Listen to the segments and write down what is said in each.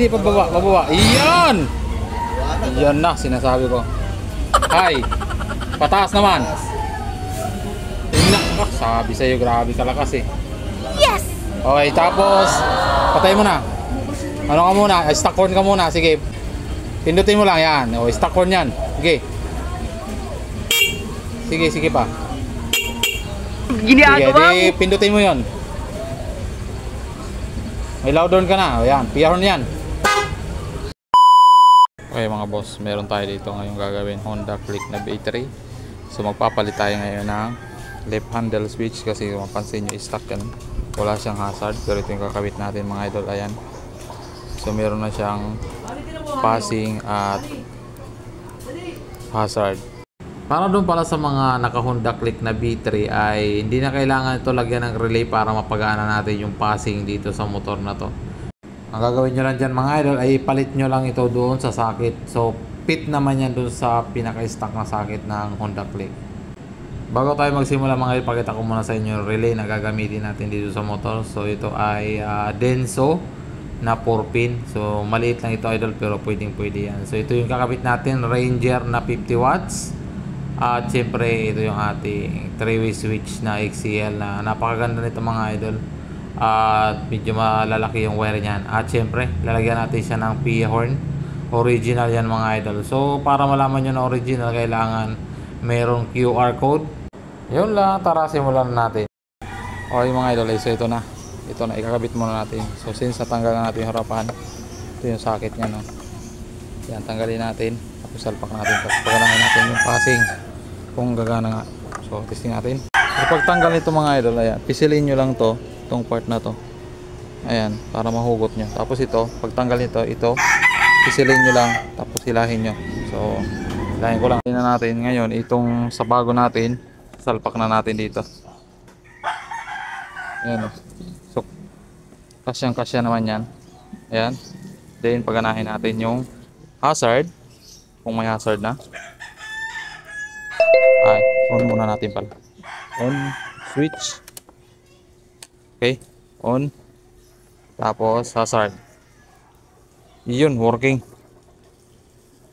Hindi, pababa, pababa. Iyan! Iyan na, sinasabi ko. Hay! Pataas naman. Inak, sabi sa'yo, grabe ka lakas eh. Yes! Okay, tapos, patay mo na. Ano ka muna? Stock corn ka muna, sige. Pindutin mo lang yan. O, stock corn yan. Sige. Sige, sige pa. Sige, di pindutin mo yon. May loudon ka na. O yan, PR yan. Okay mga boss, meron tayo dito ngayong gagawin Honda Click na battery. So magpapalit tayo ngayon ng left handle switch kasi mapansin nyo stock yan. Wala siyang hazard, pero ito yung kakabit natin mga idol. Ayan. So meron na siyang passing at hazard. Para doon pala sa mga naka Honda Click na B3 ay hindi na kailangan ito lagyan ng relay para mapagana natin yung passing dito sa motor na to. Ang gagawin nyo lang dyan mga idol ay palit nyo lang ito doon sa socket. So fit naman yan doon sa pinaka-stock na socket ng Honda Click. Bago tayo magsimula mga idol, pakita ko muna sa inyo yung relay na gagamitin natin dito sa motor. So ito ay Denso na 4-pin. So maliit lang ito idol pero pwedeng pwede yan. So ito yung kakabit natin, Ranger na 50 watts. At syempre ito yung ating 3-way switch na XCL na napakaganda nito mga idol. At medyo malalaki yung wire niyan. At syempre lalagyan natin siya ng PIA horn. Original yan mga idol. So para malaman nyo na original, kailangan mayroong QR code. Yun lang, tara simulan natin. Okay mga idol, so ito na. Ito na, ikakabit muna natin. So since natanggal na natin yung harapan, ito yung socket nya, no? Yan, tanggalin natin. Tapos salpak natin. Tapos pagkanahin natin yung passing kung gagana nga. So testing natin. So pagtanggal nito mga idol, ayan, pisilin nyo lang to, itong part na to. Ayan, para mahugot nyo. Tapos ito, pagtanggal nito, ito, pisilin nyo lang, tapos hilahin nyo. So hilahin ko lang. Tingnan natin ngayon, itong sa bago natin, salpak na natin dito. Ayan, so kasyang-kasya naman yan. Ayan. Then paganahin natin yung hazard, kung may hazard na. Ay, on muna natin pala. On, switch. Okay, on. Tapos hazard. Yun, working.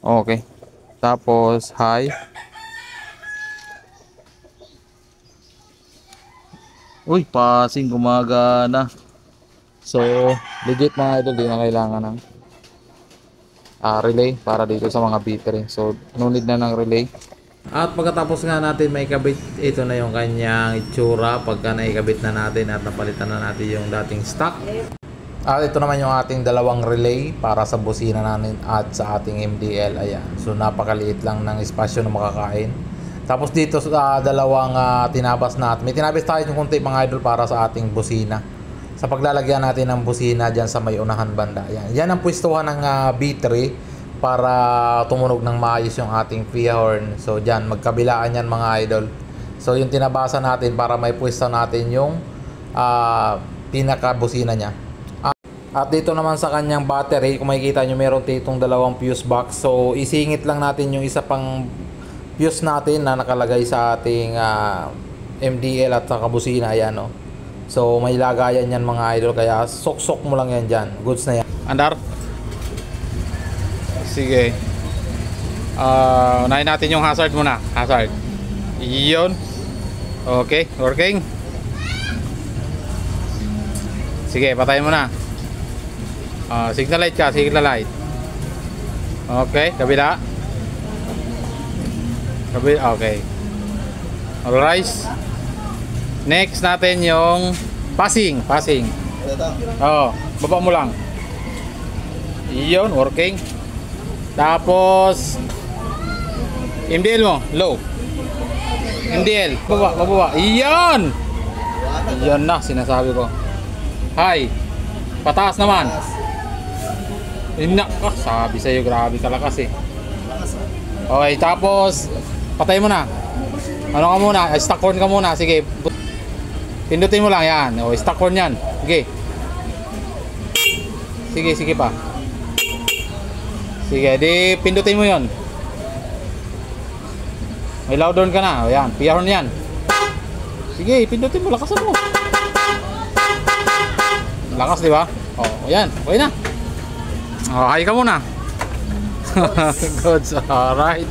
Okay. Tapos high. Uy, passing, gumagana. So legit mga idol, di na kailangan ng relay para dito sa mga battery. So no need na ng relay. At pagkatapos nga natin may kabit, ito na yung kanyang itsura pagka naikabit na natin at napalitan na natin yung dating stock. At ito naman yung ating dalawang relay para sa busina natin at sa ating MDL. Ayan. So napakaliit lang ng espasyo na makakain. Tapos dito sa dalawang tinabas natin, may tinabas tayo yung konti mga idol para sa ating busina. Sa paglalagyan natin ng busina dyan sa may unahan banda. Ayan. Yan ang pwestuhan ng B3 para tumunog ng maayos yung ating PIA horn. So dyan, magkabilaan yan mga idol. So yung tinabasa natin para may pwesto natin yung pinaka-busina nya. At dito naman sa kanyang battery, kung makikita nyo meron ditong dalawang fuse box. So isingit lang natin yung isa pang fuse natin na nakalagay sa ating MDL at sa kabusina. Ayan, no? So may lagayan yan mga idol, kaya sok-sok mo lang yan dyan. Goods na yan. Andar? Sige. Unahin natin yung hazard muna. Hazard. Iyon. Okay, working. Sige, patayin mo na. Signal light ka, signal light. Okay, kabila. Kabila, okay. Alright. Next natin yung passing. Oh, baba mo lang. Iyon, working. Tapos MDL mo, low. MDL, baba. Iyon! Iyon na, sinasabi ko. High. Pataas naman. Inak, sabi sa'yo, grabe ka lakas eh. Okay, tapos patay mo na. Ano ka muna? Stock corn ka muna, sige. Pindutin mo lang yan. O, stock corn yan. Sige. Sige pa. Sige, di pindutin mo yon. May loudon ka na. O yan, PR yan. Sige, pindutin mo, lakasan mo. Lakas, di ba? O, yan, okay na. Oh, hi ka muna. Goods, alright.